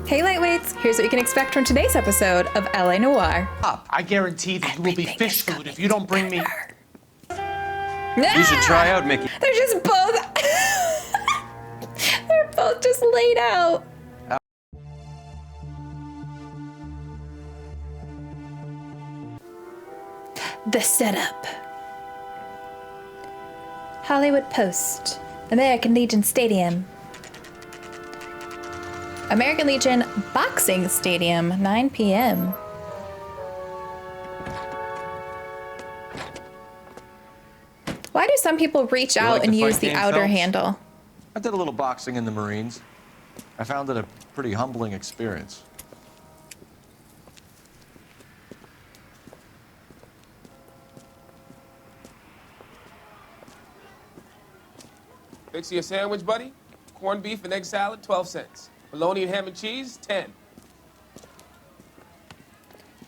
Hey Lightweights, here's what you can expect from today's episode of LA Noire. I guarantee that you will be fish food if you don't bring me... You should try out, Mickey. They're just both... They're both just laid out. The setup. Hollywood Post. American Legion Stadium. American Legion Boxing Stadium, 9 p.m. Why do some people reach out and use the outer handle? I did a little boxing in the Marines. I found it a pretty humbling experience. Fix you a sandwich, buddy? Corned beef and egg salad, 12 cents. Bologna and ham and cheese, 10.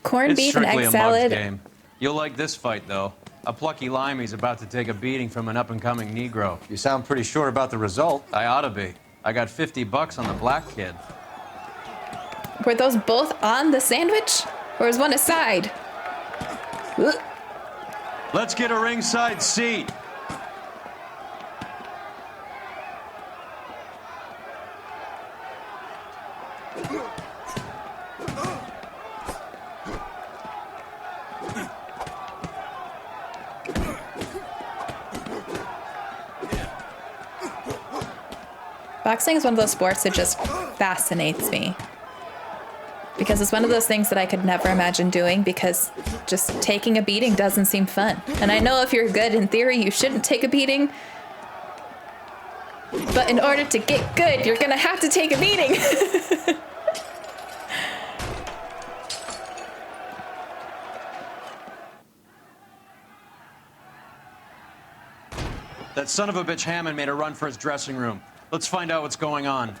Corned beef and egg It's salad. strictly a mug's game. You'll like this fight, though. A plucky limey's about to take a beating from an up-and-coming Negro. You sound pretty sure about the result. I ought to be. I got $50 on the black kid. Were those both on the sandwich? Or was one aside? Ugh. Let's get a ringside seat. Boxing is one of those sports that just fascinates me. Because it's one of those things that I could never imagine doing because just taking a beating doesn't seem fun. And I know if you're good in theory, you shouldn't take a beating. But in order to get good, you're gonna have to take a beating. That son of a bitch Hammond made a run for his dressing room. Let's find out what's going on.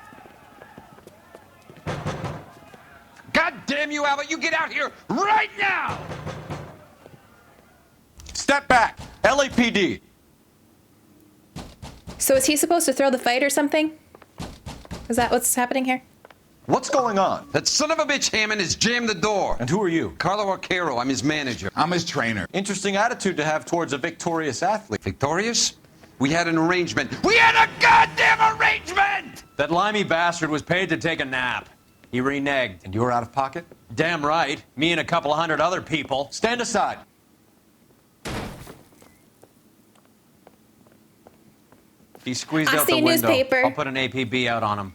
God damn you, Albert, you get out here right now! Step back! LAPD! So is he supposed to throw the fight or something? Is that what's happening here? What's going on? That son of a bitch Hammond has jammed the door. And who are you? Carlo Arcaro, I'm his manager. I'm his trainer. Interesting attitude to have towards a victorious athlete. Victorious? We had an arrangement. We had a goddamn arrangement! That limey bastard was paid to take a nap. He reneged. And you were out of pocket? Damn right. Me and a couple of hundred other people. Stand aside. He squeezed I out see the a window. newspaper. I'll put an APB out on him.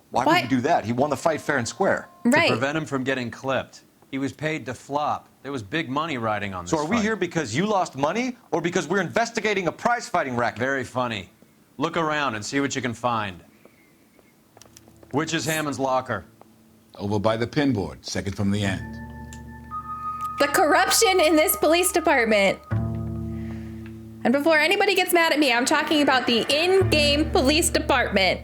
Why What? would you do that? He won the fight fair and square. Right. To prevent him from getting clipped. He was paid to flop. There was big money riding on this So are we fight. here because you lost money or because we're investigating a prize fighting racket? Very funny. Look around and see what you can find. Which is Hammond's locker? Over by the pinboard, second from the end. The corruption in this police department. And before anybody gets mad at me, I'm talking about the in-game police department.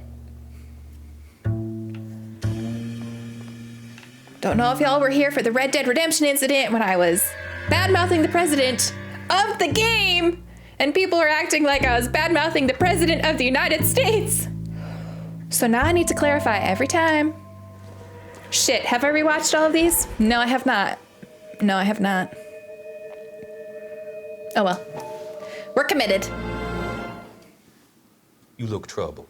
Don't know if y'all were here for the Red Dead Redemption incident when I was bad-mouthing the president of the game, and people are acting like I was bad-mouthing the president of the United States. So now I need to clarify every time. Shit, have I rewatched all of these? No, I have not. No, I have not. Oh well. We're committed. You look troubled.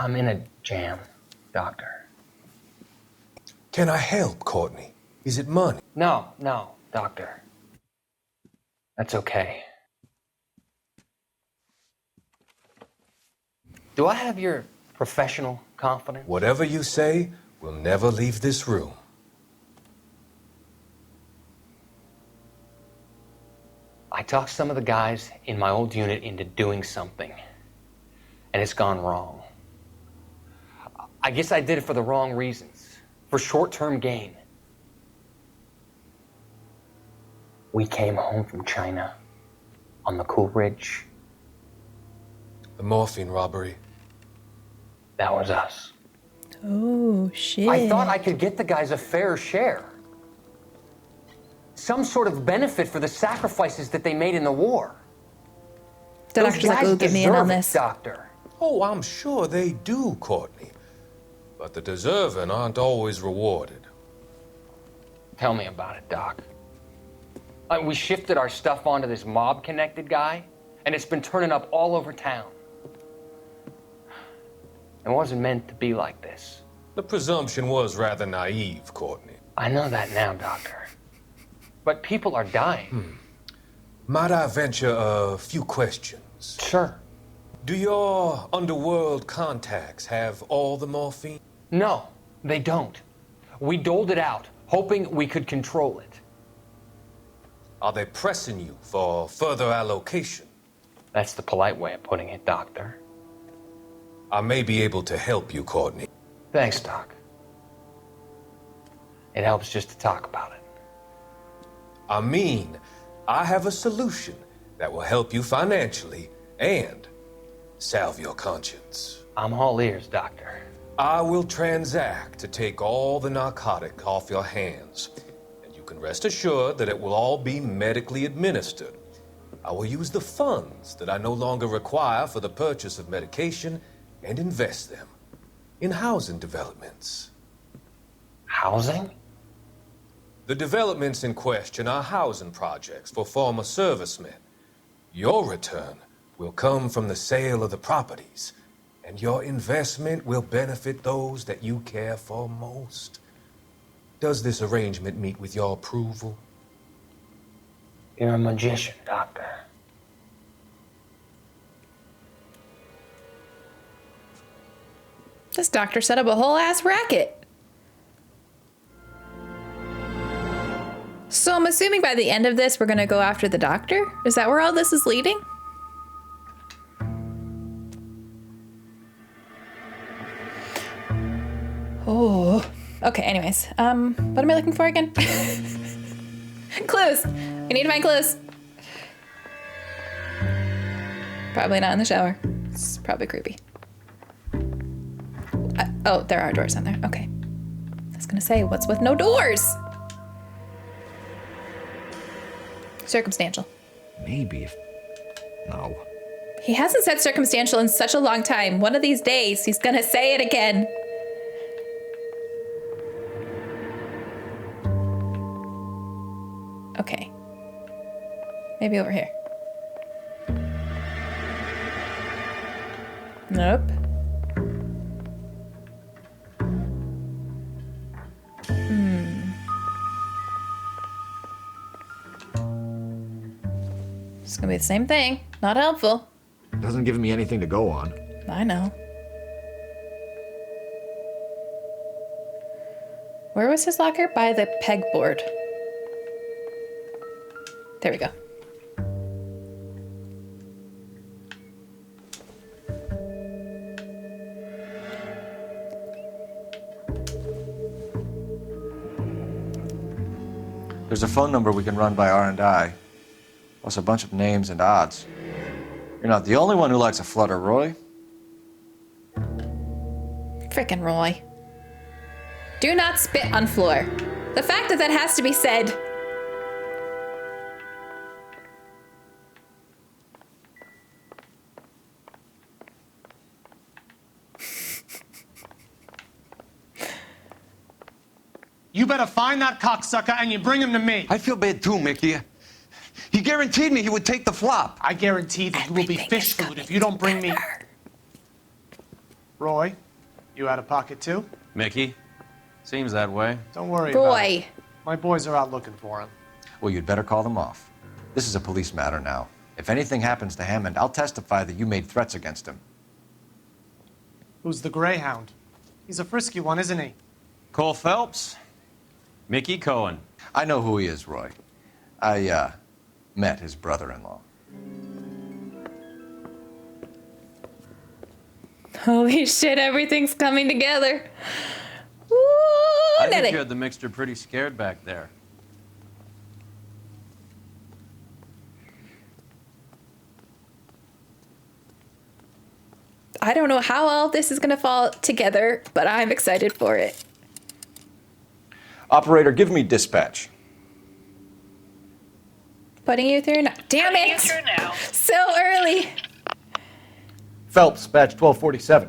I'm in a jam, Doctor. Can I help, Courtney? Is it money? No, Doctor. That's okay. Do I have your professional confidence? Whatever you say, we'll never leave this room. I talked some of the guys in my old unit into doing something, and it's gone wrong. I guess I did it for the wrong reasons, for short-term gain. We came home from China on the Cool Ridge. The morphine robbery. That was us. Oh, shit. I thought I could get the guys a fair share. Some sort of benefit for the sacrifices that they made in the war. The Those doctor's like, guys ooh, get me in on deserve it, this. Doctor. Oh, I'm sure they do, Courtney. But the deserving aren't always rewarded. Tell me about it, Doc. We shifted our stuff onto this mob-connected guy, and it's been turning up all over town. It wasn't meant to be like this. The presumption was rather naive, Courtney. I know that now, Doctor. But people are dying. Might I venture a few questions? Sure. Do your underworld contacts have all the morphine? No, they don't. We doled it out, hoping we could control it. Are they pressing you for further allocation? That's the polite way of putting it, Doctor. I may be able to help you, Courtney. Thanks, Doc. It helps just to talk about it. I mean, I have a solution that will help you financially and salve your conscience. I'm all ears, Doctor. I will transact to take all the narcotic off your hands, and you can rest assured that it will all be medically administered. I will use the funds that I no longer require for the purchase of medication and invest them in housing developments. Housing? The developments in question are housing projects for former servicemen. Your return will come from the sale of the properties, and your investment will benefit those that you care for most. Does this arrangement meet with your approval? You're a magician, Doctor. This doctor set up a whole ass racket. So I'm assuming by the end of this, we're gonna go after the doctor? Is that where all this is leading? Oh, okay, anyways. What am I looking for again? Clues. We need to find clues. Probably not in the shower. It's probably creepy. Oh, there are doors on there. Okay. I was gonna say, what's with no doors? Circumstantial. Maybe if... No. He hasn't said circumstantial in such a long time. One of these days, he's gonna say it again. Okay. Maybe over here. Nope. It's gonna be the same thing. Not helpful. Doesn't give me anything to go on. I know. Where was his locker? By the pegboard. There we go. There's a phone number we can run by R&I, plus a bunch of names and odds. You're not the only one who likes a flutter, Roy. Frickin' Roy. Do not spit on floor. The fact that that has to be said. You better find that cocksucker and you bring him to me. I feel bad too, Mickey. He guaranteed me he would take the flop. I guarantee that he will be fish food if you don't bring me... Roy, you out of pocket too? Mickey? Seems that way. Don't worry about it. Roy. My boys are out looking for him. Well, you'd better call them off. This is a police matter now. If anything happens to Hammond, I'll testify that you made threats against him. Who's the Greyhound? He's a frisky one, isn't he? Cole Phelps? Mickey Cohen. I know who he is, Roy. I, met his brother-in-law. Holy shit, everything's coming together. Woo, I think Nelly. you had the mixture pretty scared back there. I don't know how all this is gonna fall together, but I'm excited for it. Operator, give me dispatch. Putting you through now. Damn it! So early. Phelps, badge 1247.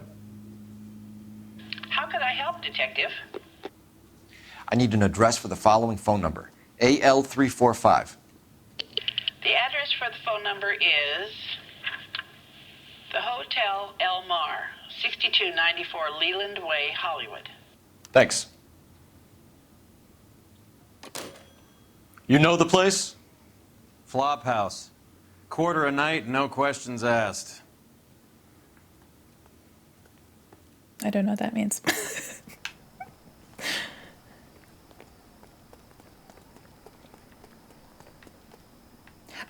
How could I help, Detective? I need an address for the following phone number. AL345. The address for the phone number is the Hotel El Mar, 6294 Leland Way, Hollywood. Thanks. You know the place? Flop house. Quarter a night, no questions asked. I don't know what that means.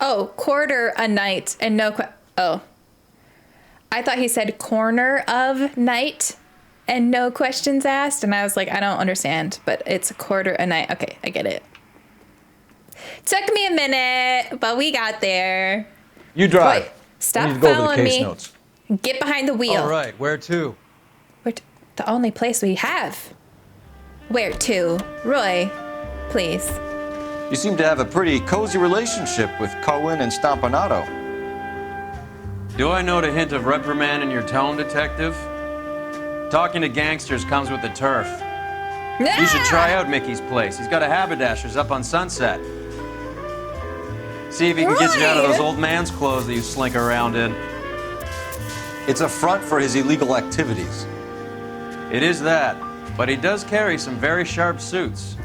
Oh, quarter a night and no oh. I thought he said corner of night and no questions asked, and I was like, I don't understand, but it's a quarter a night. Okay, I get it. Took me a minute, but we got there. You drive. Wait, stop We need to go over the following case me. notes. Get behind the wheel. All right, where to? The only place we have. Where to? Roy, please. You seem to have a pretty cozy relationship with Cohen and Stompanato. Do I note a hint of reprimand in your tone, Detective? Talking to gangsters comes with the turf. You should try out Mickey's place. He's got a haberdasher's up on Sunset. See if he can get you out of those old man's clothes that you slink around in. It's a front for his illegal activities. It is that, but he does carry some very sharp suits.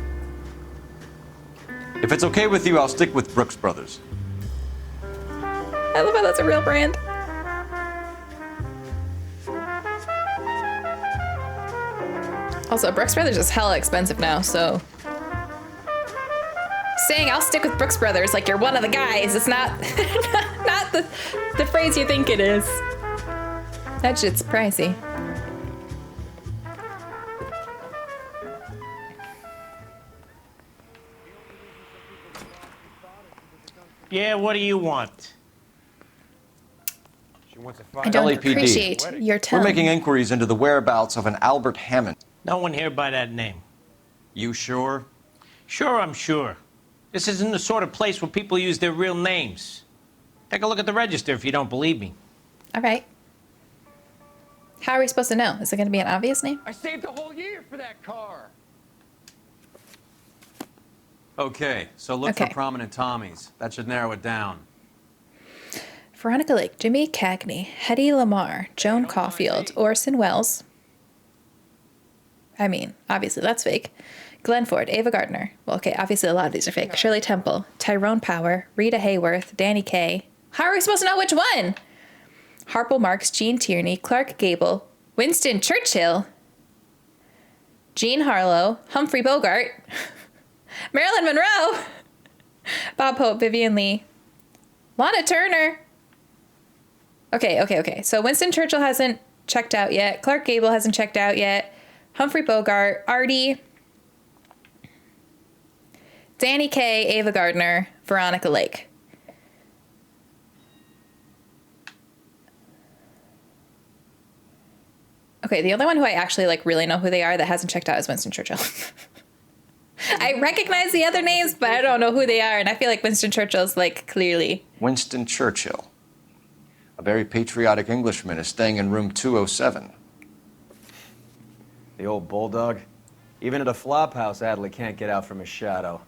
If it's okay with you, I'll stick with Brooks Brothers. I love how that's a real brand. Also, Brooks Brothers is hella expensive now, so saying I'll stick with Brooks Brothers like you're one of the guys is not not the phrase you think it is. That shit's pricey. Yeah, what do you want? I don't LAPD. appreciate your tone. We're making inquiries into the whereabouts of an Albert Hammond. No one here by that name. You sure? Sure, I'm sure. This isn't the sort of place where people use their real names. Take a look at the register if you don't believe me. All right. How are we supposed to know? Is it going to be an obvious name? I saved a whole year for that car. Okay, so look for prominent Tommies. That should narrow it down. Veronica Lake, Jimmy Cagney, Hedy Lamarr, Joan Caulfield, Orson Welles. I mean, obviously that's fake. Glenn Ford, Ava Gardner. Well, okay, obviously a lot of these are fake. Shirley Temple, Tyrone Power, Rita Hayworth, Danny Kaye. How are we supposed to know which one? Harpo Marx, Gene Tierney, Clark Gable, Winston Churchill, Jean Harlow, Humphrey Bogart, Marilyn Monroe, Bob Hope, Vivian Lee, Lana Turner. Okay. So Winston Churchill hasn't checked out yet. Clark Gable hasn't checked out yet. Humphrey Bogart, Artie, Danny Kaye, Ava Gardner, Veronica Lake. Okay, the only one who I actually really know who they are that hasn't checked out is Winston Churchill. I recognize the other names, but I don't know who they are, and I feel like Winston Churchill's clearly. Winston Churchill, a very patriotic Englishman, is staying in room 207. The old bulldog. Even at a flop house, Adley can't get out from his shadow.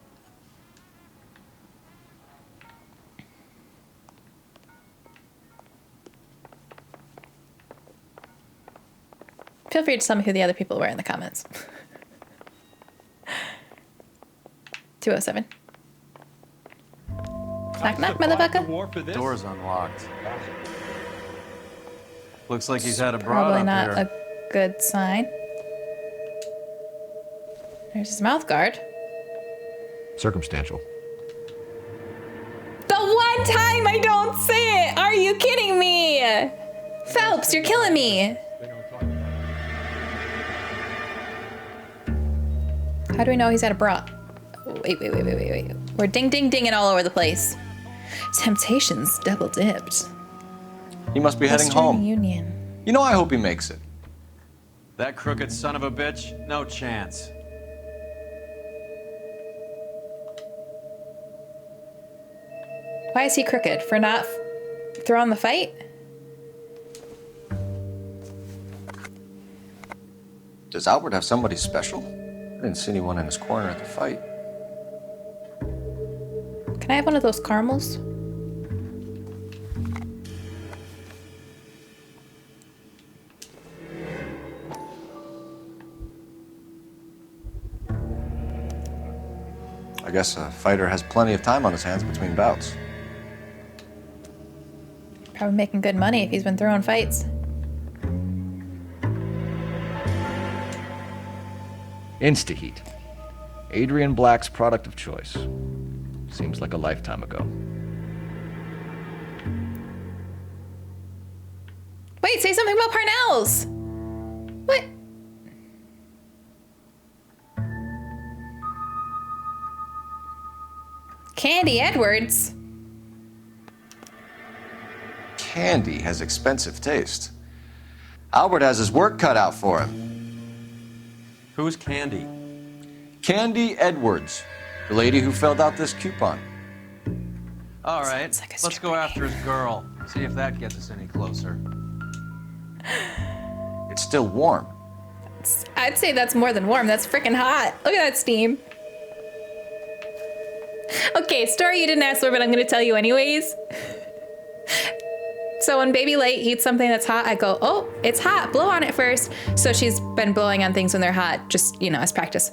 Feel free to tell me who the other people were in the comments. 207. Knock, knock, motherfucker. Door's unlocked. Looks like he's had a broad Probably up not here. a good sign. There's his mouth guard. Circumstantial. The one time I don't say it! Are you kidding me? Phelps, you're killing me. How do we know he's at a bra? Wait. We're ding-ding-dinging all over the place. Temptations double-dipped. He must be heading Western home. Union. You know, I hope he makes it. That crooked son of a bitch? No chance. Why is he crooked? For not throwing the fight? Does Albert have somebody special? I didn't see anyone in his corner at the fight. Can I have one of those caramels? I guess a fighter has plenty of time on his hands between bouts. Probably making good money if he's been throwing fights. Instaheat. Adrian Black's product of choice. Seems like a lifetime ago. Wait, say something about Parnell's. What? Candy Edwards. Candy has expensive taste. Albert has his work cut out for him. Who's Candy? Candy Edwards, the lady who filled out this coupon. All right, let's go after his girl. See if that gets us any closer. It's still warm. I'd say that's more than warm. That's freaking hot. Look at that steam. Okay, story you didn't ask for, but I'm going to tell you anyways. So when Baby Light eats something that's hot, I go, oh, it's hot. Blow on it first. So she's been blowing on things when they're hot, just, you know, as practice.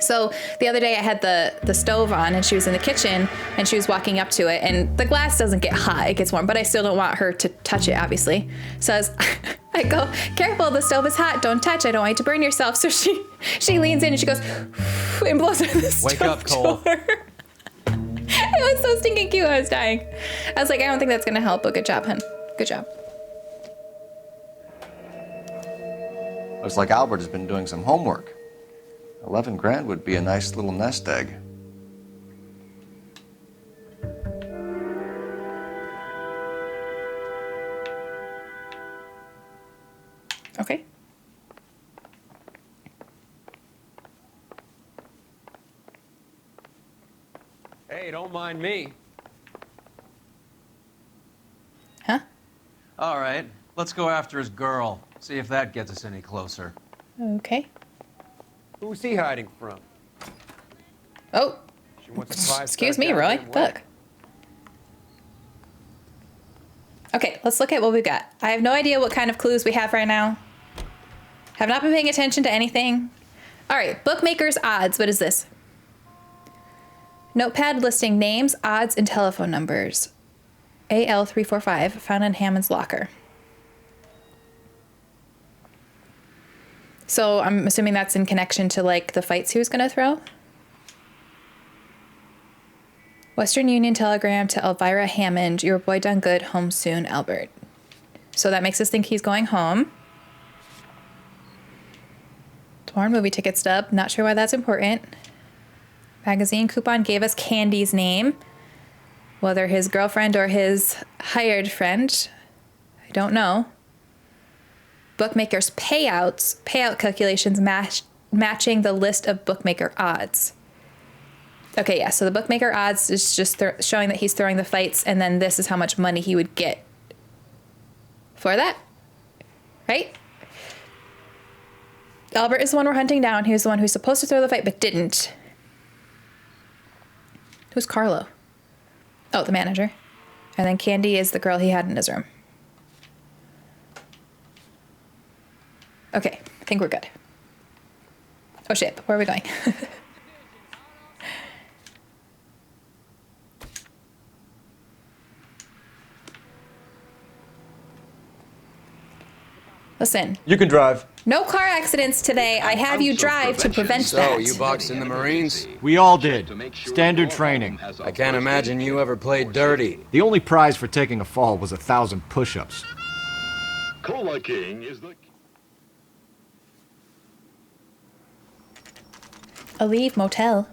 So the other day I had the stove on and she was in the kitchen and she was walking up to it and the glass doesn't get hot, it gets warm, but I still don't want her to touch it, obviously. So I go, careful, the stove is hot, don't touch, I don't want you to burn yourself. So she leans in and she goes, and blows on the stove. Wake up, Cole. Door. It was so stinking cute, I was dying. I was like, I don't think that's gonna help, but good job, hun. Good job. Looks like Albert has been doing some homework. 11 grand would be a nice little nest egg. Okay. Hey, don't mind me. Huh? All right, let's go after his girl. See if that gets us any closer. Okay. Who's he hiding from? Oh. She wants a 5-star Excuse me, Roy. goddamn wedding. Look. Okay, let's look at what we got. I have no idea what kind of clues we have right now. Have not been paying attention to anything. All right, bookmaker's odds. What is this? Notepad listing names, odds, and telephone numbers. AL345 found in Hammond's locker. So I'm assuming that's in connection to like the fights he was gonna throw. Western Union telegram to Elvira Hammond, your boy done good, home soon, Albert. So that makes us think he's going home. Torn movie ticket stub, not sure why that's important. Magazine coupon gave us Candy's name. Whether his girlfriend or his hired friend, I don't know. Bookmaker's payout calculations matching the list of bookmaker odds. Okay, yeah, so the bookmaker odds is just showing that he's throwing the fights, and then this is how much money he would get for that, right? Albert is the one we're hunting down. He was the one who's supposed to throw the fight, but didn't. Who's Carlo? Oh, the manager. And then Candy is the girl he had in his room. Okay, I think we're good. Oh shit, where are we going? Listen. You can drive. No car accidents today. I have you drive to prevent that. So, you boxed in the Marines? We all did. Standard training. I can't imagine you ever played dirty. The only prize for taking a fall was 1,000 push-ups. Cola King is the... Aleve Motel.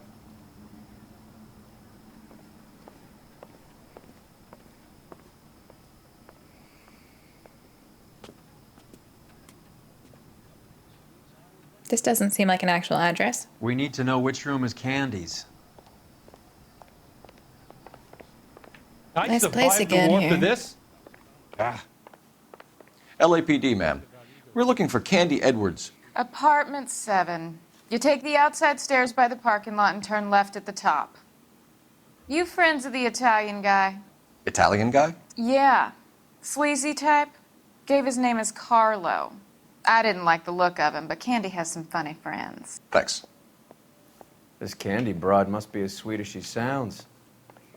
This doesn't seem like an actual address. We need to know which room is Candy's. Nice place again here. This? LAPD, ma'am. We're looking for Candy Edwards. Apartment 7. You take the outside stairs by the parking lot and turn left at the top. You friends of the Italian guy? Italian guy? Yeah. Sleazy type? Gave his name as Carlo. I didn't like the look of him, but Candy has some funny friends. Thanks. This Candy broad must be as sweet as she sounds.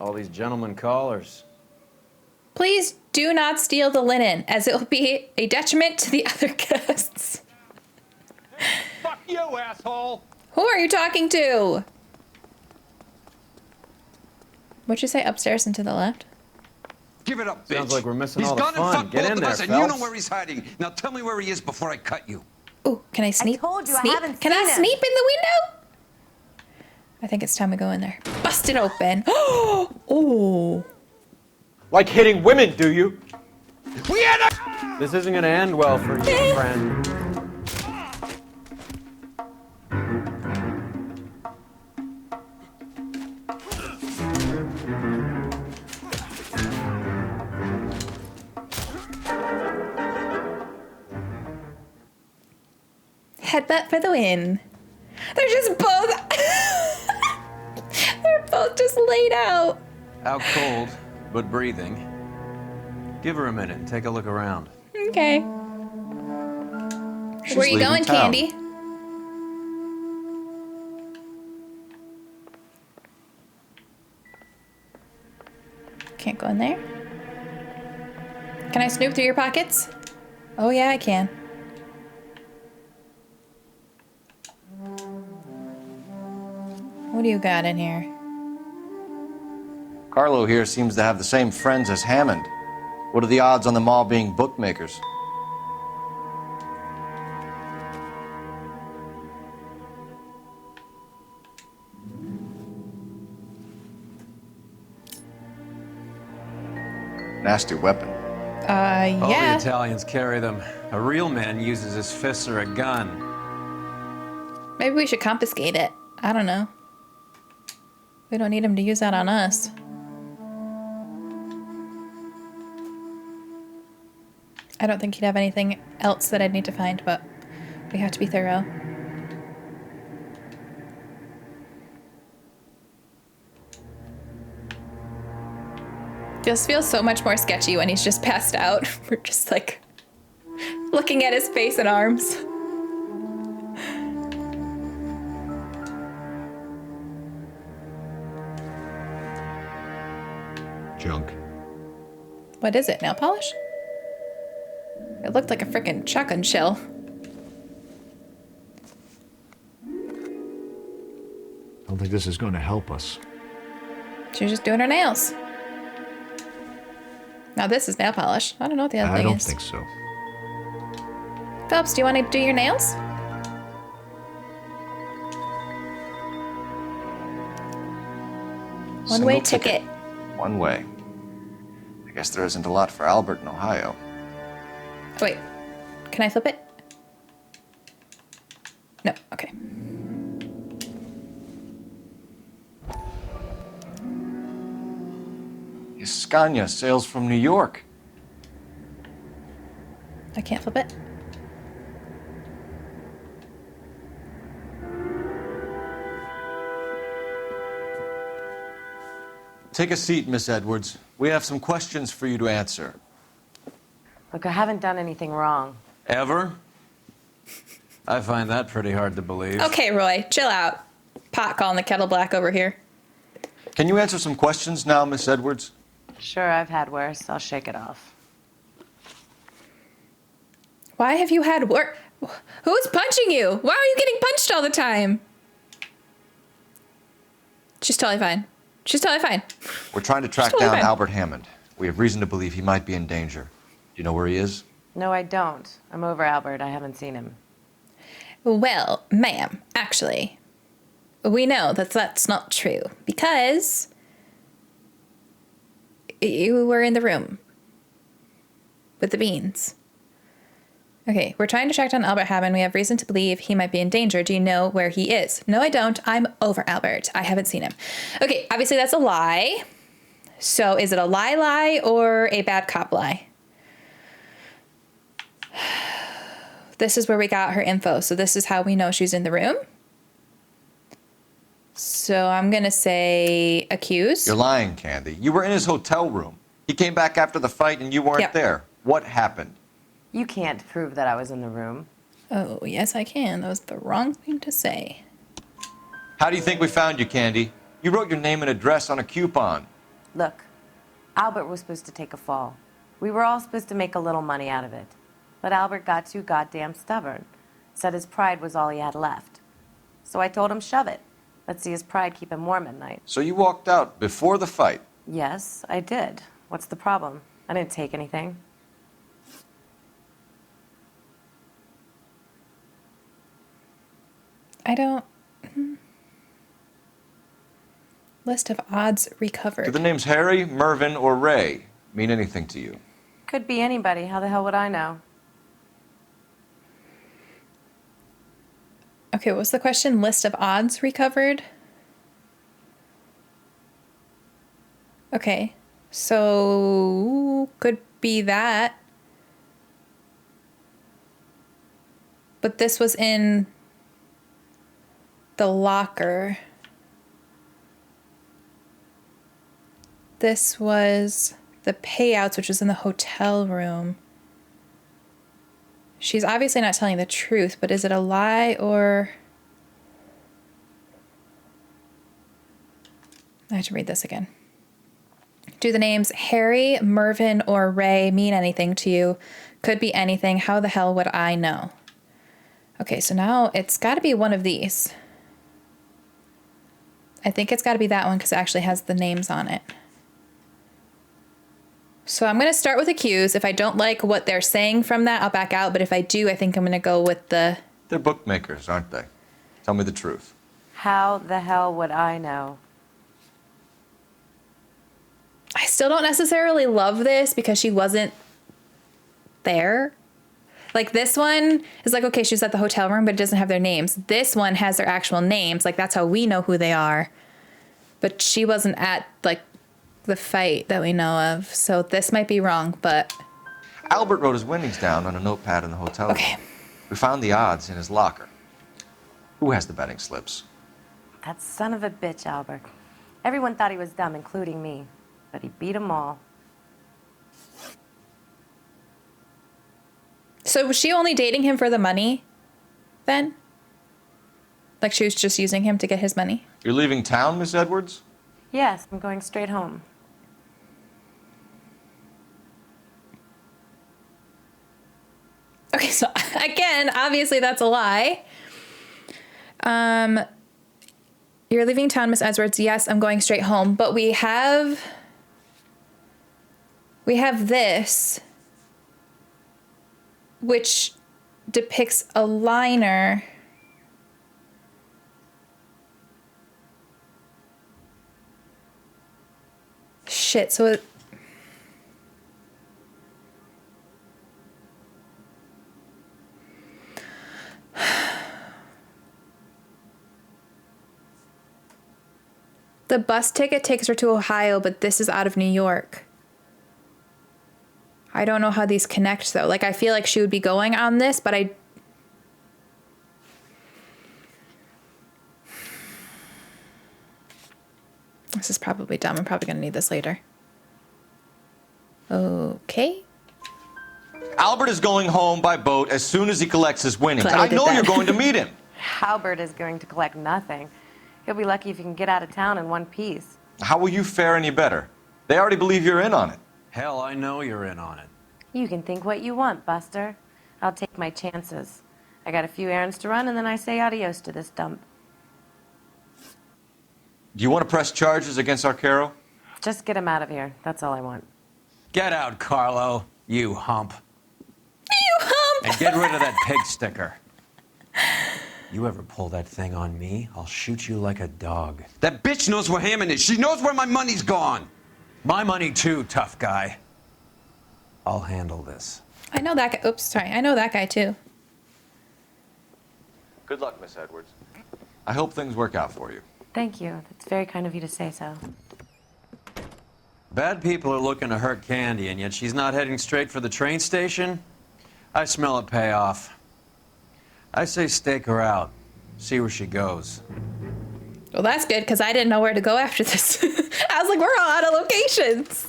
All these gentlemen callers. Please do not steal the linen, as it will be a detriment to the other guests. Fuck you, asshole! Who are you talking to? What'd you say? Upstairs and to the left? Give it up, bitch. Sounds like we're missing He's all the gone fun. and fucked Get both in of there, us, and you know Phelps. where he's hiding. Now tell me where he is before I cut you. Ooh, can I sneak? I told you I sneak? haven't Can I seen him. sneak in the window? I think it's time we go in there. Bust it open. Oh. Like hitting women, do you? We had a... This isn't gonna end well for you, friend. Headbutt for the win. They're just both... They're both just laid out. Out cold, but breathing. Give her a minute and take a look around. Okay. She's Where are you leaving going, town. Candy? Can't go in there. Can I snoop through your pockets? Oh yeah, I can. What do you got in here? Carlo here seems to have the same friends as Hammond. What are the odds on them all being bookmakers? Nasty weapon. All the Yeah. Italians carry them. A real man uses his fists or a gun. Maybe we should confiscate it. I don't know. We don't need him to use that on us. I don't think he'd have anything else that I'd need to find, but we have to be thorough. Just feels so much more sketchy when he's just passed out. We're just like looking at his face and arms. Junk. What is it, nail polish? It looked like a frickin' shotgun shell. Don't think this is going to help us. She was just doing her nails. Now this is nail polish. I don't know what the other I thing don't is. think so. Phelps, do you want to do your nails? One-way Single ticket. One way. I guess there isn't a lot for Albert in Ohio. Oh, wait. Can I flip it? No. Okay. Scania sails from New York. I can't flip it. Take a seat, Miss Edwards. We have some questions for you to answer. Look, I haven't done anything wrong. Ever? I find that pretty hard to believe. Okay, Roy, chill out. Pot calling the kettle black over here. Can you answer some questions now, Miss Edwards? Sure, I've had worse. I'll shake it off. Why have you had work? Who's punching you? Why are you getting punched all the time? She's totally fine. She's totally fine. We're trying to track Totally down fine. Albert Hammond. We have reason to believe he might be in danger. Do you know where he is? No, I don't. I'm over Albert. I haven't seen him. Well, ma'am, actually, we know that that's not true because you were in the room with the beans. Okay, we're trying to track down Albert Hammond. We have reason to believe he might be in danger. Do you know where he is? No, I don't. I'm over Albert. I haven't seen him. Okay, obviously that's a lie. So is it a lie or a bad cop lie? This is where we got her info. So this is how we know she's in the room. So I'm going to say accused. You're lying, Candy. You were in his hotel room. He came back after the fight and you weren't there. What happened? You can't prove that I was in the room. Oh, yes, I can. That was the wrong thing to say. How do you think we found you, Candy? You wrote your name and address on a coupon. Look, Albert was supposed to take a fall. We were all supposed to make a little money out of it. But Albert got too goddamn stubborn. Said his pride was all he had left. So I told him shove it. Let's see his pride keep him warm at night. So you walked out before the fight? Yes, I did. What's the problem? I didn't take anything. I don't... List of odds recovered. Do the names Harry, Mervyn, or Ray mean anything to you? Could be anybody. How the hell would I know? Okay, what was the question? List of odds recovered? Okay, so could be that. But this was in the locker. This was the payouts, which was in the hotel room. She's obviously not telling the truth, but is it a lie or... I have to read this again. Do the names Harry, Mervyn, or Ray mean anything to you? Could be anything. How the hell would I know? Okay, so now it's got to be one of these. I think it's got to be that one because it actually has the names on it. So I'm going to start with accused. If I don't like what they're saying from that, I'll back out. But if I do, I think I'm going to go with the... They're bookmakers, aren't they? Tell me the truth. How the hell would I know? I still don't necessarily love this because she wasn't there. Like this one is like, okay, she was at the hotel room, but it doesn't have their names. This one has their actual names. Like that's how we know who they are. But she wasn't at like the fight that we know of. So this might be wrong, but... Albert wrote his winnings down on a notepad in the hotel room. Okay. We found the odds in his locker. Who has the betting slips? That son of a bitch, Albert. Everyone thought he was dumb, including me. But he beat them all. So was she only dating him for the money then? Like she was just using him to get his money? You're leaving town, Miss Edwards? Yes, I'm going straight home. Okay, so again, obviously that's a lie. You're leaving town, Miss Edwards. Yes, I'm going straight home. But we have this, which depicts a liner. Shit, so it... The bus ticket takes her to Ohio, but this is out of New York. I don't know how these connect, though. Like, I feel like she would be going on this, but I... This is probably dumb. I'm probably going to need this later. Okay. Albert is going home by boat as soon as he collects his winnings. Glad I I did know that. you're going to meet him. Albert is going to collect nothing. He'll be lucky if he can get out of town in one piece. How will you fare any better? They already believe you're in on it. Hell, I know you're in on it. You can think what you want, Buster. I'll take my chances. I got a few errands to run, and then I say adios to this dump. Do you want to press charges against Arcaro? Just get him out of here. That's all I want. Get out, Carlo, you hump. You hump! And get rid of that pig sticker. You ever pull that thing on me, I'll shoot you like a dog. That bitch knows where Hammond is. She knows where my money's gone. My money too, tough guy. I'll handle this. I know that guy. Oops, sorry. I know that guy, too. Good luck, Miss Edwards. I hope things work out for you. Thank you. That's very kind of you to say so. Bad people are looking to hurt Candy, and yet she's not heading straight for the train station? I smell a payoff. I say stake her out. See where she goes. Well, that's good, because I didn't know where to go after this. I was like, we're all out of locations.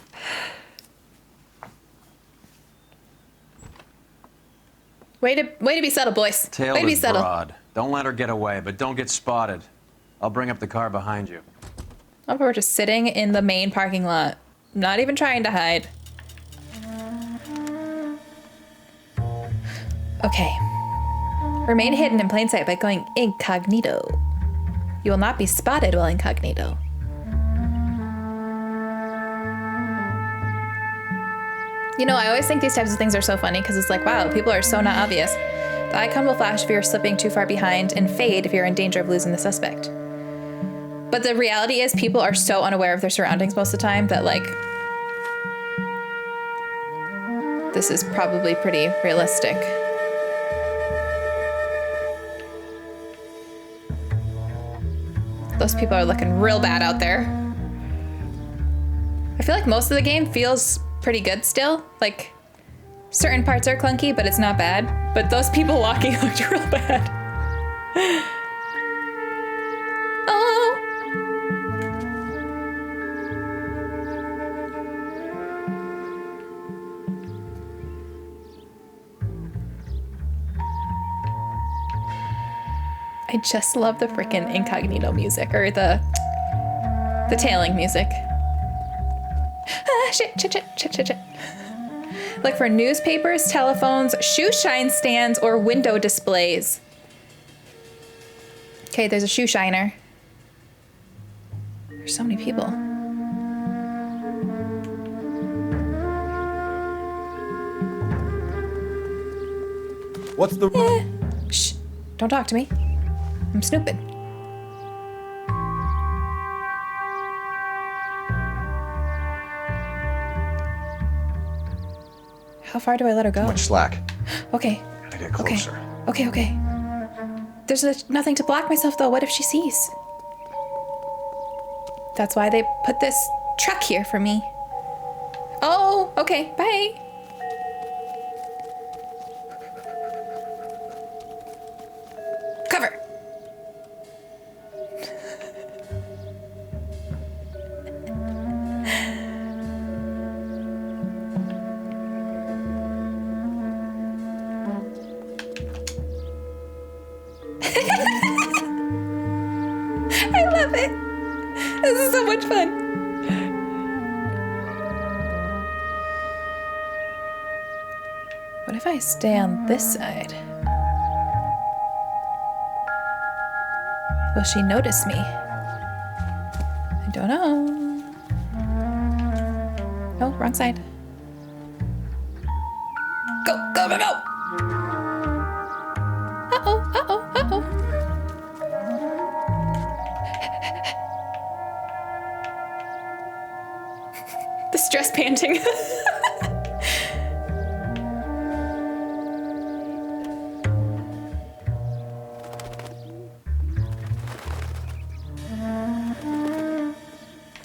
Way to be subtle, boys. Tail Way to be is subtle. broad. Don't let her get away, but don't get spotted. I'll bring up the car behind you. Oh, we're just sitting in the main parking lot. Not even trying to hide. Okay. Remain hidden in plain sight by going incognito. You will not be spotted while incognito. You know, I always think these types of things are so funny because it's like, wow, people are so not obvious. The icon will flash if you're slipping too far behind and fade if you're in danger of losing the suspect. But the reality is people are so unaware of their surroundings most of the time that, like, this is probably pretty realistic. Those people are looking real bad out there. I feel like most of the game feels pretty good still. Like, certain parts are clunky, but it's not bad. But those people walking looked real bad. Oh! I just love the frickin' incognito music, or the tailing music. Ah, shit. Look for newspapers, telephones, shoe shine stands, or window displays. Okay, there's a shoe shiner. There's so many people. What's the... Shh, don't talk to me. I'm snooping. How far do I let her go? Too much slack. Okay. Gotta get closer. Okay. There's nothing to block myself, though. What if she sees? That's why they put this truck here for me. Oh, okay. Bye. Cover. I love it. This is so much fun. What if I stay on this side? Will she notice me? I don't know. No, wrong side. Go. Uh-oh. The stress panting.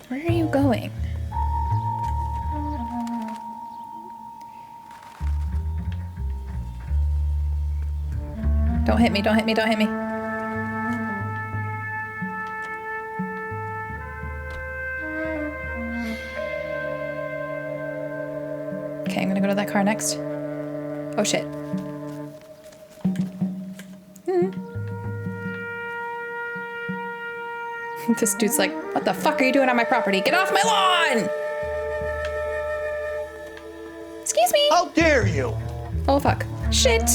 Where are you going? Don't hit me. Okay, I'm gonna go to that car next. Oh shit. This dude's like, what the fuck are you doing on my property? Get off my lawn! Excuse me. How dare you? Oh fuck. Shit.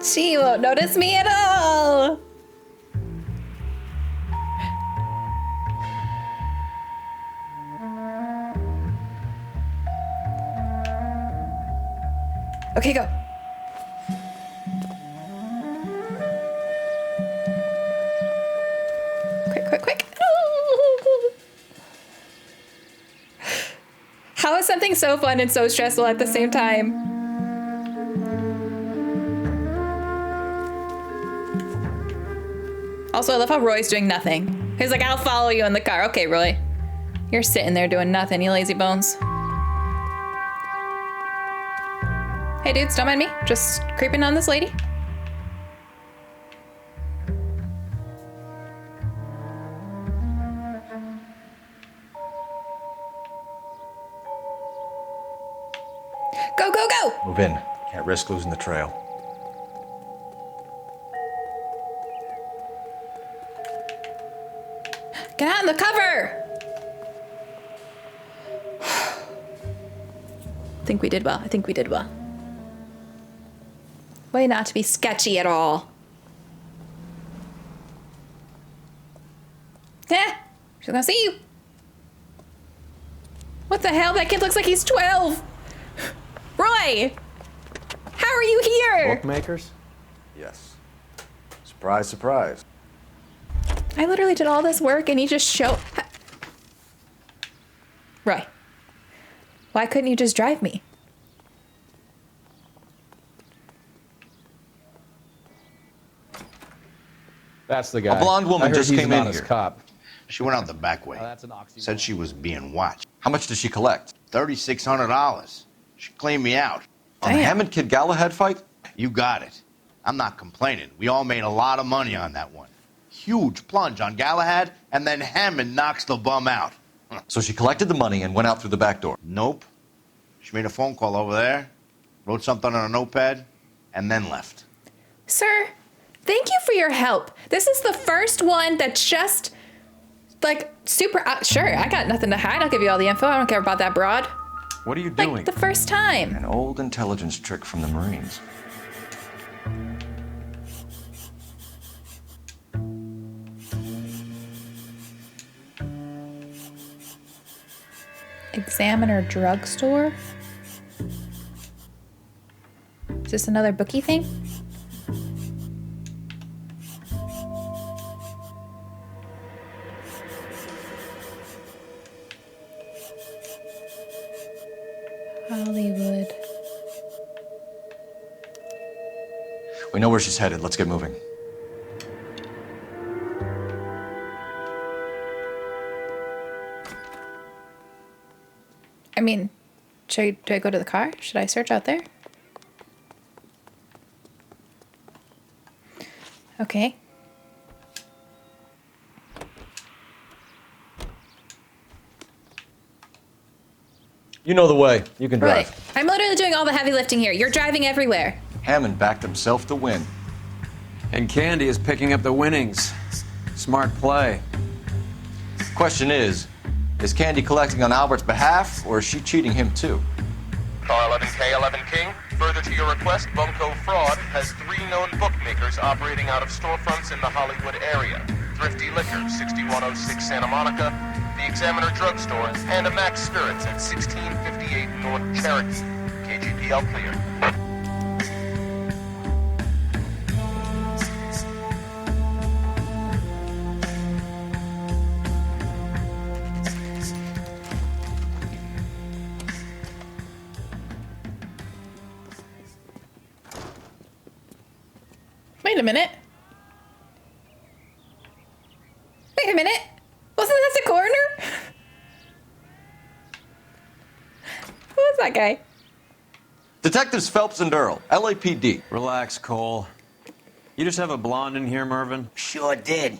She won't notice me at all. Okay, go. Quick. How is something so fun and so stressful at the same time. Also, I love how Roy's doing nothing. He's like, I'll follow you in the car. Okay, Roy. You're sitting there doing nothing, you lazy bones. Hey dudes, don't mind me. Just creeping on this lady. Go, go, go! Move in. Can't risk losing the trail. Get out in the cover! I think we did well. I think we did well. Way not to be sketchy at all. Eh, she's gonna see you. What the hell? That kid looks like he's 12. Roy, how are you here? Bookmakers? Yes. Surprise, surprise. I literally did all this work and you just show. Roy, why couldn't you just drive me? That's the guy. A blonde woman just came in here. Cop. She went out the back way. That's an oxymoron. Said she was being watched. How much did she collect? $3,600. She cleaned me out. On the Hammond Kid Galahad fight? You got it. I'm not complaining. We all made a lot of money on that one. Huge plunge on Galahad, and then Hammond knocks the bum out. So she collected the money and went out through the back door? Nope. She made a phone call over there, wrote something on a notepad, and then left. Sir, thank you for your help. This is the first one that's just, like, super... sure, I got nothing to hide. I'll give you all the info. I don't care about that broad. What are you doing? Like, the first time. An old intelligence trick from the Marines. Examiner drugstore? Is this another bookie thing? Hollywood. We know where she's headed. Let's get moving. I mean, do I go to the car? Should I search out there? Okay. You know the way. You can drive. Right. I'm literally doing all the heavy lifting here. You're driving everywhere. Hammond backed himself to win. And Candy is picking up the winnings. Smart play. Question is Candy collecting on Albert's behalf, or is she cheating him too? Car 11K, 11 King. Further to your request, Bunko Fraud has 3 known bookmakers operating out of storefronts in the Hollywood area. Thrifty Liquor, 6106 Santa Monica, the Examiner Drugstore, and a Max Spirits at 1658 North Cherokee. KGPL clear. Wait a minute. Wait a minute. Wasn't that the coroner? Who was that guy? Detectives Phelps and Earl, LAPD. Relax, Cole. You just have a blonde in here, Mervyn? Sure did.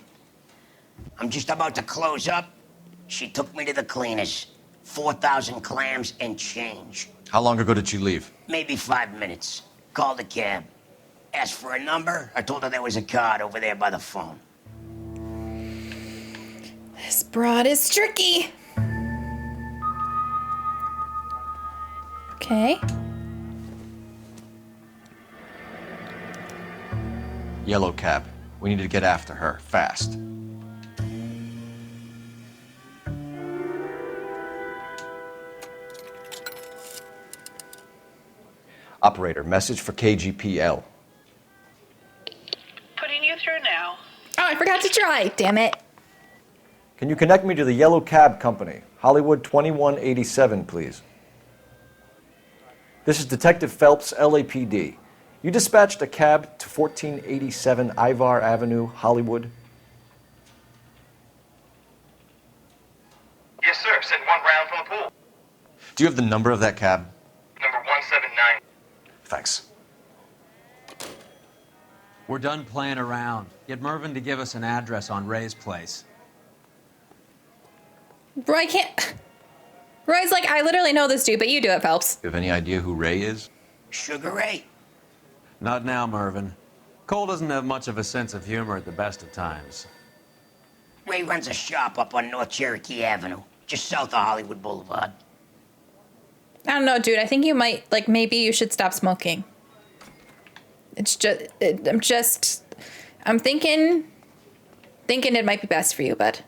I'm just about to close up. She took me to the cleaners. 4,000 clams and change. How long ago did she leave? Maybe 5 minutes. Called a cab. Asked for a number. I told her there was a card over there by the phone. This broad is tricky. Okay. Yellow cab. We need to get after her, fast. Operator, message for KGPL. Putting you through now. Oh, I forgot to try. Damn it. Can you connect me to the Yellow Cab Company? Hollywood 2187, please. This is Detective Phelps, LAPD. You dispatched a cab to 1487 Ivar Avenue, Hollywood. Yes, sir. Sent one round from the pool. Do you have the number of that cab? Number 179. Thanks. We're done playing around. Get Mervyn to give us an address on Ray's place. Roy can't. Roy's like, I literally know this dude, but you do it, Phelps. You have any idea who Ray is? Sugar Ray. Not now, Mervyn. Cole doesn't have much of a sense of humor at the best of times. Ray runs a shop up on North Cherokee Avenue, just south of Hollywood Boulevard. I don't know, dude. I think you might, like, maybe you should stop smoking. It's just, I'm thinking it might be best for you, bud.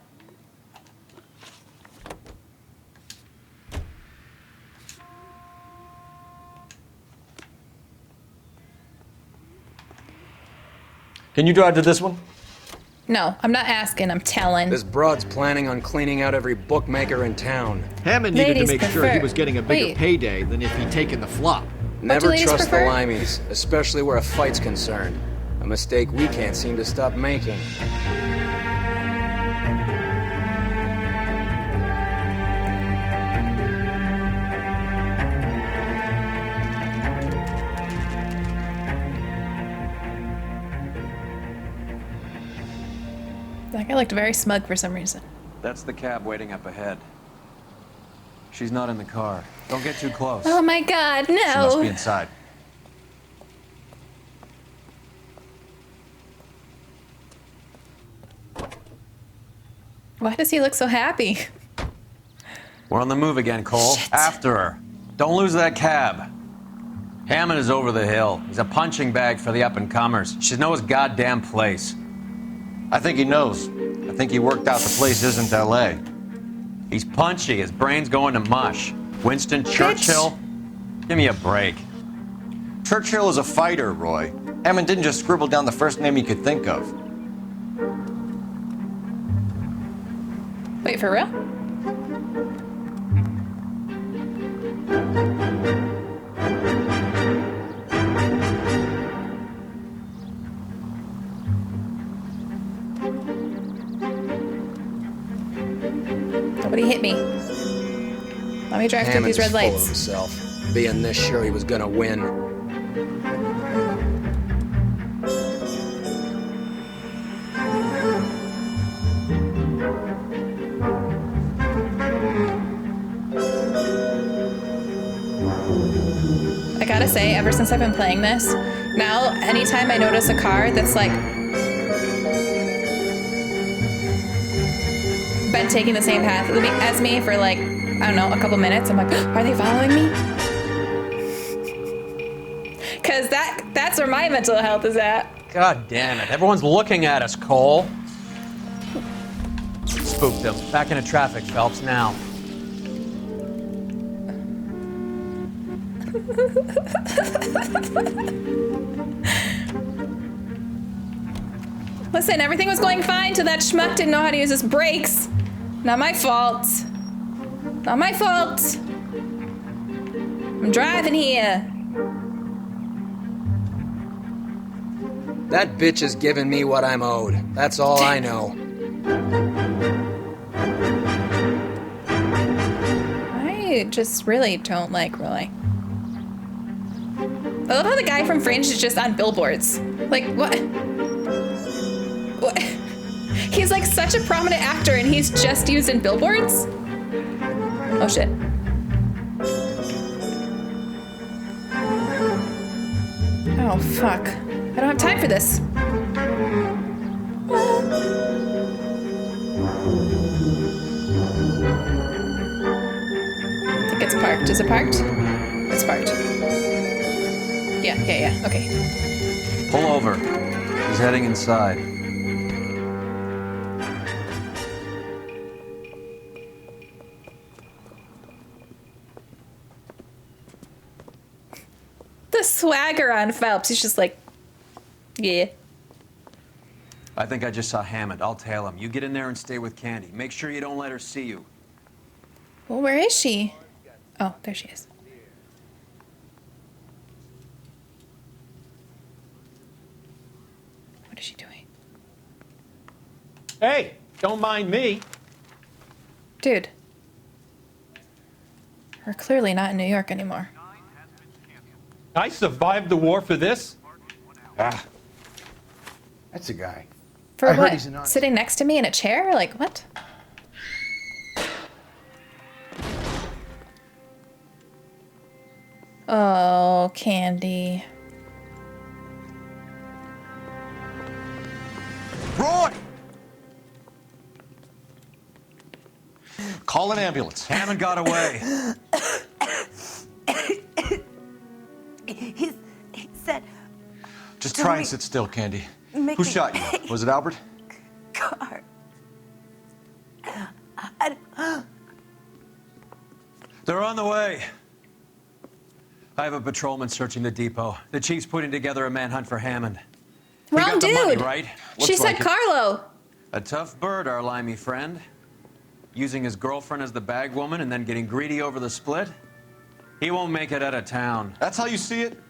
Can you drive to this one? No, I'm not asking, I'm telling. This broad's planning on cleaning out every bookmaker in town. Hammond needed Ladies to make sure prefer- he was getting a bigger Wait. payday than if he'd taken the flop. Never ladies trust prefer? the limeys, especially where a fight's concerned. A mistake we can't seem to stop making. That guy looked very smug for some reason. That's the cab waiting up ahead. She's not in the car. Don't get too close. Oh my god, no! She must be inside. Why does he look so happy? We're on the move again, Cole. Shit. After her. Don't lose that cab. Hammond is over the hill. He's a punching bag for the up-and-comers. She knows his goddamn place. I think he knows. I think he worked out the place isn't L.A. He's punchy. His brain's going to mush. Winston Churchill? Give me a break. Churchill is a fighter, Roy. Hammond didn't just scribble down the first name he could think of. Wait, for real? Nobody hit me. Let me drive through these red Full of lights. himself, being this sure he was gonna win. I gotta say, ever since I've been playing this, now anytime I notice a car that's like been taking the same path as me for like, I don't know, a couple minutes, I'm like, are they following me? Cause that's where my mental health is at. God damn it. Everyone's looking at us, Cole. Spooked them. Back into traffic, Phelps, now. Listen, everything was going fine till that schmuck didn't know how to use his brakes. Not my fault. Not my fault. I'm driving here. That bitch is giving me what I'm owed. That's all I know. I just really don't like Roy. I love how the guy from Fringe is just on billboards. Like, what? What? He's like such a prominent actor and he's just used in billboards? Oh shit. Oh fuck. I don't have time for this. I think it's parked. Is it parked? It's parked. Yeah, okay. Pull over. He's heading inside. The swagger on Phelps. He's just like, yeah. I think I just saw Hammond. I'll tail him. You get in there and stay with Candy. Make sure you don't let her see you. Well, where is she? Oh, there she is. is she doing? Hey, don't mind me. Dude. We're clearly not in New York anymore. I survived the war for this. Ah. That's a guy. For I heard what? he's an artist. Sitting next to me in a chair? Like, what? Oh, Candy. Roy! Call an ambulance. Hammond got away. He said... Just try and sit still, Candy. Mickey. Who shot you? Was it Albert? Car. They're on the way. I have a patrolman searching the depot. The chief's putting together a manhunt for Hammond. He Wrong got the money, dude. right? She said Carlo. A tough bird, our limey friend. Using his girlfriend as the bag woman and then getting greedy over the split. He won't make it out of town. That's how you see it?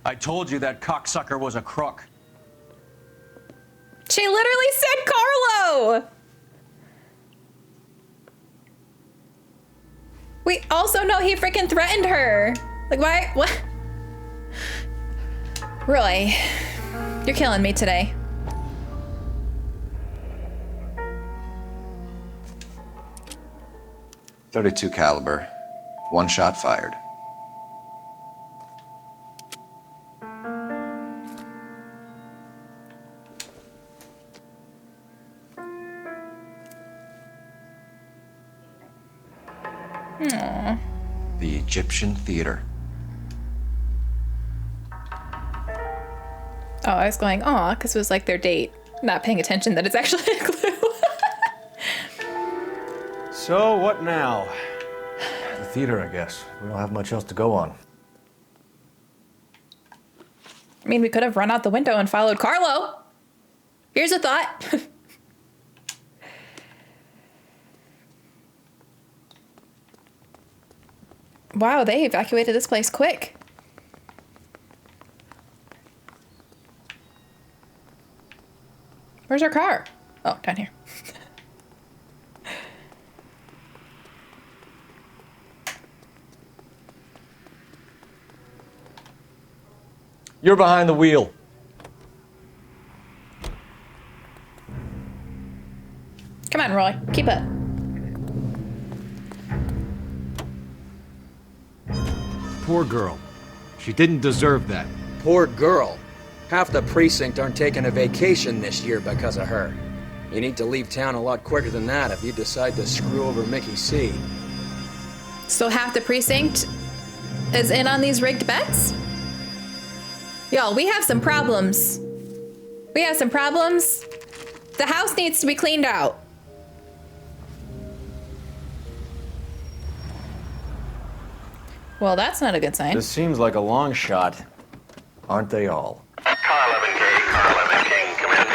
I told you that cocksucker was a crook. She literally said Carlo. We also know he freaking threatened her. Like, why? What? Roy, you're killing me today. .32 caliber. One shot fired. Aww. The Egyptian Theater. Oh, I was going, aw, because it was like their date. Not paying attention that it's actually a clue. So, what now? The theater, I guess. We don't have much else to go on. I mean, we could have run out the window and followed Carlo. Here's a thought. Wow, they evacuated this place quick. Where's our car? Oh, down here. You're behind the wheel. Come on, Roy. Keep up. Poor girl. She didn't deserve that. Poor girl. Half the precinct aren't taking a vacation this year because of her. You need to leave town a lot quicker than that if you decide to screw over Mickey C. So half the precinct is in on these rigged bets? Y'all, we have some problems. We have some problems. The house needs to be cleaned out. Well, that's not a good sign. This seems like a long shot. Aren't they all? Car 11K, Car 11 King, come in.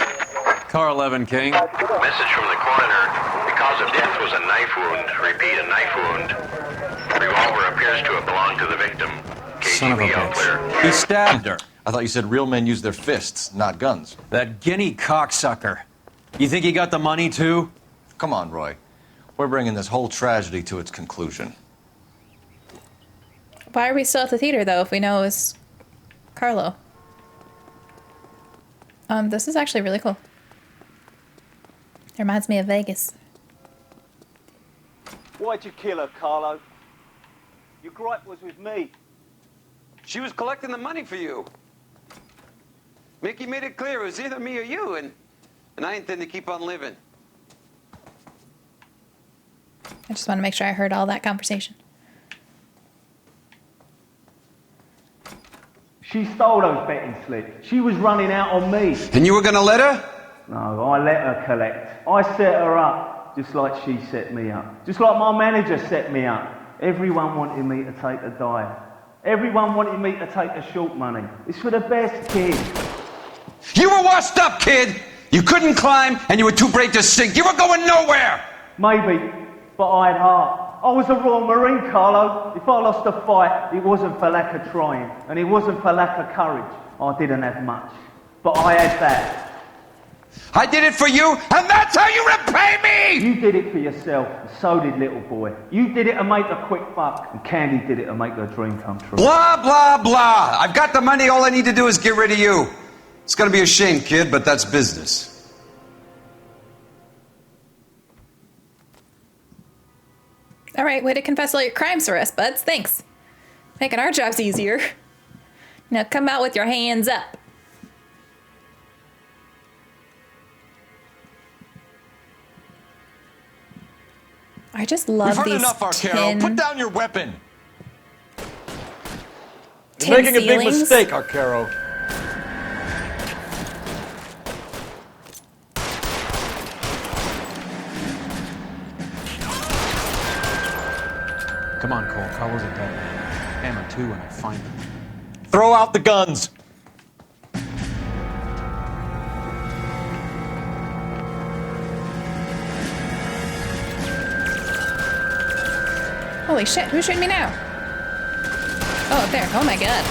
Car 11 King. Message from the coroner. The cause of death was a knife wound. Repeat, a knife wound. Revolver appears to have belonged to the victim. Son of a KGB all clear. bitch. He stabbed her. I thought you said real men use their fists, not guns. That guinea cocksucker. You think he got the money too? Come on, Roy. We're bringing this whole tragedy to its conclusion. Why are we still at the theater, though, if we know it's Carlo? This is actually really cool. It reminds me of Vegas. Why'd you kill her, Carlo? Your gripe was with me. She was collecting the money for you. Mickey made it clear it was either me or you, and I intend to keep on living. I just want to make sure I heard all that conversation. She stole those betting slips. She was running out on me. And you were gonna let her? No, I let her collect. I set her up, just like she set me up. Just like my manager set me up. Everyone wanted me to take a dive. Everyone wanted me to take the short money. It's for the best kid. You were washed up, kid! You couldn't climb, and you were too brave to sink. You were going nowhere! Maybe, but I had heart. I was a Royal Marine, Carlo. If I lost a fight, it wasn't for lack of trying, and it wasn't for lack of courage. I didn't have much, but I had that. I did it for you, and that's how you repay me! You did it for yourself, and so did little boy. You did it to make a quick buck, and Candy did it to make her dream come true. Blah, blah, blah. I've got the money. All I need to do is get rid of you. It's gonna be a shame, kid, but that's business. All right, way to confess all your crimes for us, buds. Thanks. Making our jobs easier. Now come out with your hands up. I just love We've these heard enough, Arcaro. Put down your weapon. You're making a big mistake, Arcaro. Come on, Cole. Carlos a dead man. Hammer 2 when I find him. Throw out the guns. Holy shit, who's shooting me now? Oh, up there. Oh my god.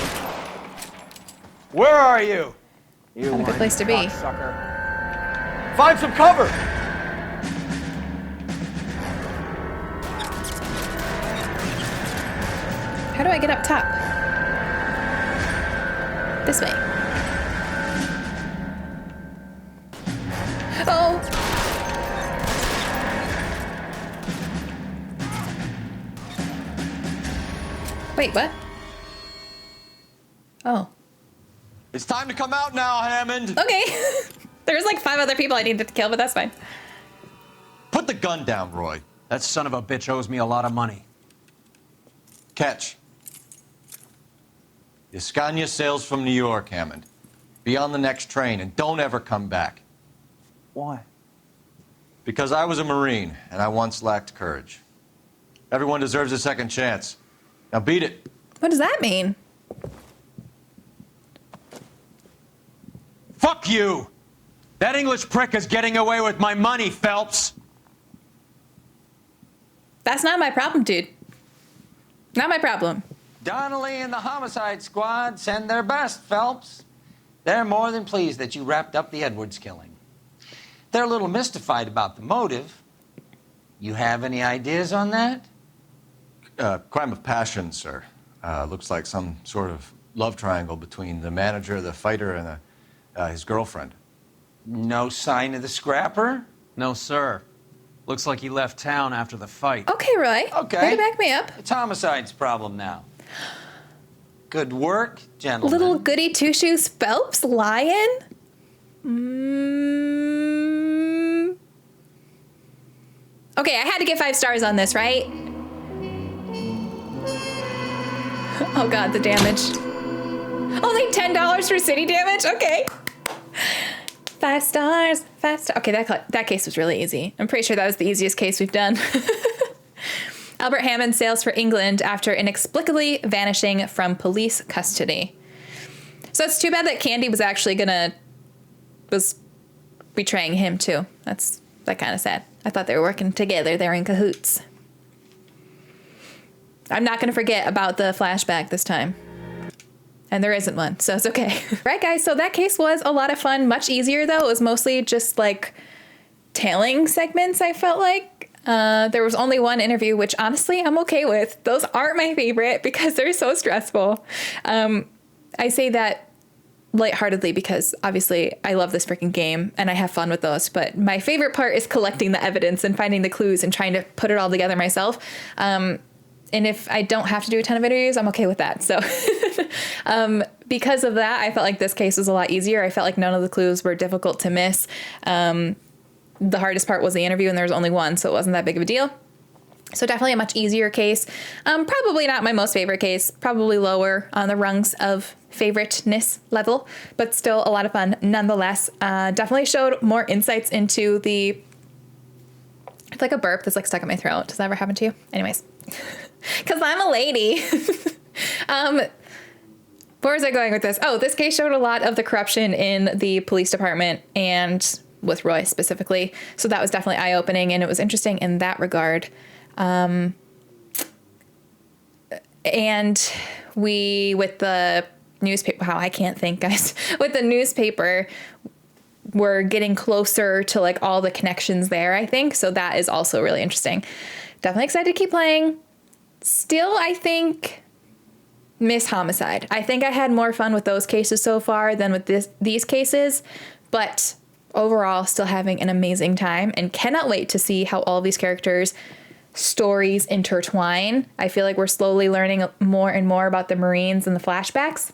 Where are you? Not a good place to be. Sucker. Find some cover. How do I get up top? This way. Oh! Wait, what? Oh. It's time to come out now, Hammond. Okay. There's like 5 other people I needed to kill, but that's fine. Put the gun down, Roy. That son of a bitch owes me a lot of money. Catch. Escania sails from New York, Hammond. Be on the next train and don't ever come back. Why? Because I was a Marine and I once lacked courage. Everyone deserves a second chance. Now beat it. What does that mean? Fuck you! That English prick is getting away with my money, Phelps! That's not my problem, dude. Not my problem. Donnelly and the homicide squad send their best, Phelps. They're more than pleased that you wrapped up the Edwards killing. They're a little mystified about the motive. You have any ideas on that? Crime of passion, sir. Looks like some sort of love triangle between the manager, the fighter, and his girlfriend. No sign of the scrapper? No, sir. Looks like he left town after the fight. Okay, Roy. Okay. Way to back me up. It's homicide's problem now. Good work, gentlemen. Little goody two-shoes Phelps lying? Okay, I had to get 5 stars on this, right? Oh god, the damage. Only $10 for city damage? Okay. 5 stars, 5 stars. Okay, that case was really easy. I'm pretty sure that was the easiest case we've done. Albert Hammond sails for England after inexplicably vanishing from police custody. So it's too bad that Candy was actually was betraying him too. That kind of sad. I thought they were working together. They're in cahoots. I'm not gonna forget about the flashback this time. And there isn't one, so it's okay. Right, guys, so that case was a lot of fun. Much easier, though. It was mostly just, like, tailing segments, I felt like. There was only one interview, which, honestly, I'm okay with. Those aren't my favorite because they're so stressful. I say that lightheartedly because, obviously, I love this freaking game, and I have fun with those. But my favorite part is collecting the evidence and finding the clues and trying to put it all together myself. And if I don't have to do a ton of interviews, I'm okay with that. So because of that, I felt like this case was a lot easier. I felt like none of the clues were difficult to miss. The hardest part was the interview, and there was only one, so it wasn't that big of a deal. So definitely a much easier case. Probably not my most favorite case. Probably lower on the rungs of favoriteness level, but still a lot of fun nonetheless. Definitely showed more insights into the... It's like a burp that's like stuck in my throat. Does that ever happen to you? Anyways. Because I'm a lady. Where was I going with this? Oh, this case showed a lot of the corruption in the police department and with Roy specifically. So that was definitely eye-opening, and it was interesting in that regard. And with the newspaper, wow, I can't think, guys. With the newspaper, we're getting closer to like all the connections there, I think. So that is also really interesting. Definitely excited to keep playing. Still, I think miss Homicide. I think I had more fun with those cases so far than with these cases, but overall still having an amazing time and cannot wait to see how all of these characters' stories intertwine. I feel like we're slowly learning more and more about the Marines and the flashbacks.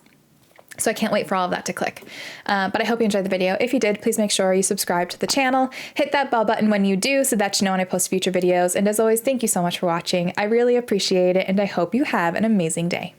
So I can't wait for all of that to click. But I hope you enjoyed the video. If you did, please make sure you subscribe to the channel. Hit that bell button when you do so that you know when I post future videos. And as always, thank you so much for watching. I really appreciate it, and I hope you have an amazing day.